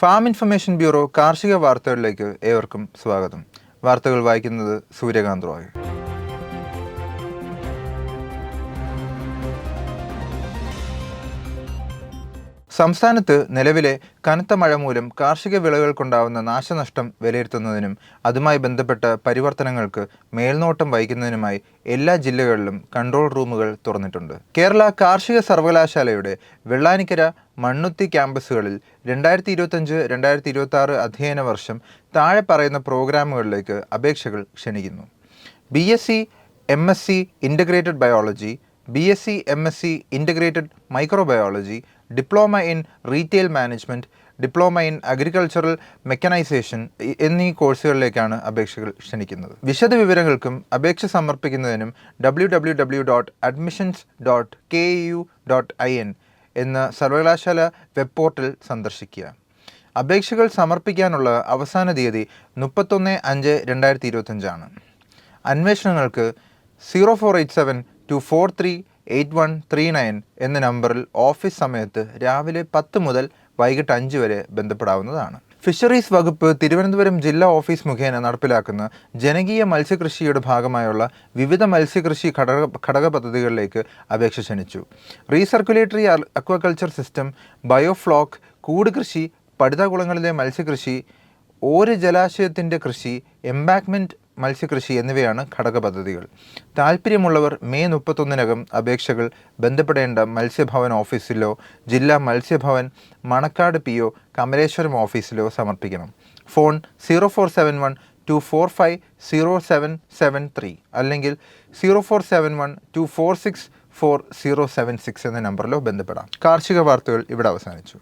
Farm information bureau കാർഷിക വാർത്തകളിലേക്ക് ഏവർക്കും സ്വാഗതം. വാർത്തകൾ വായിക്കുന്നത് സൂര്യകാന്ത് റോയ്. സംസ്ഥാനത്ത് നിലവിലെ കനത്ത മഴ മൂലം കാർഷിക വിളകൾക്കുണ്ടാവുന്ന നാശനഷ്ടം വിലയിരുത്തുന്നതിനും അതുമായി ബന്ധപ്പെട്ട പരിവർത്തനങ്ങൾക്ക് മേൽനോട്ടം വഹിക്കുന്നതിനുമായി എല്ലാ ജില്ലകളിലും കൺട്രോൾ റൂമുകൾ തുറന്നിട്ടുണ്ട്. കേരള കാർഷിക സർവകലാശാലയുടെ വെള്ളാനിക്കര, മണ്ണുത്തി ക്യാമ്പസുകളിൽ 2025-2026 അധ്യയന വർഷം താഴെ പറയുന്ന പ്രോഗ്രാമുകളിലേക്ക് അപേക്ഷകൾ ക്ഷണിക്കുന്നു. BSc MSc integrated biology, BSc MSc integrated microbiology, diploma in retail management, diploma in agricultural mechanisation എന്നീ കോഴ്സുകളിലേക്കാണ് അപേക്ഷകൾ ക്ഷണിക്കുന്നത്. വിശദവിവരങ്ങൾക്കും അപേക്ഷ സമർപ്പിക്കുന്നതിനും www.admissions.keu.in എന്ന സർവകലാശാല വെബ് പോർട്ടൽ സന്ദർശിക്കുക. അപേക്ഷകൾ സമർപ്പിക്കാനുള്ള അവസാന തീയതി 31/5/2025 അന്വേഷണങ്ങൾക്ക് 0487-243-8139 എന്ന നമ്പറിൽ ഓഫീസ് സമയത്ത് രാവിലെ 10 മുതൽ വൈകിട്ട് 5 വരെ ബന്ധപ്പെടാവുന്നതാണ്. ഫിഷറീസ് വകുപ്പ് തിരുവനന്തപുരം ജില്ലാ ഓഫീസ് മുഖേന നടപ്പിലാക്കുന്ന ജനകീയ മത്സ്യകൃഷിയുടെ ഭാഗമായുള്ള വിവിധ മത്സ്യകൃഷി ഘടക പദ്ധതികളിലേക്ക് അപേക്ഷ ക്ഷണിച്ചു. റീസർക്കുലേറ്ററി അക്വാകൾച്ചർ സിസ്റ്റം, ബയോഫ്ലോക്ക്, കൂട് കൃഷി, പടുതാകുളങ്ങളിലെ മത്സ്യകൃഷി, ഓര് ജലാശയത്തിൻ്റെ കൃഷി, എംബാക്ക്മെൻറ്റ് മത്സ്യകൃഷി എന്നിവയാണ് ഘടക പദ്ധതികൾ. താൽപ്പര്യമുള്ളവർ മെയ് 31-നകം അപേക്ഷകൾ ബന്ധപ്പെടേണ്ട മത്സ്യഭവൻ ഓഫീസിലോ ജില്ലാ മത്സ്യഭവൻ, മണക്കാട് PO, കമലേശ്വരം ഓഫീസിലോ സമർപ്പിക്കണം. ഫോൺ 0471-245-0773 അല്ലെങ്കിൽ 0471-246-4076 എന്ന നമ്പറിലോ ബന്ധപ്പെടാം. കാർഷിക വാർത്തകൾ ഇവിടെ അവസാനിച്ചു.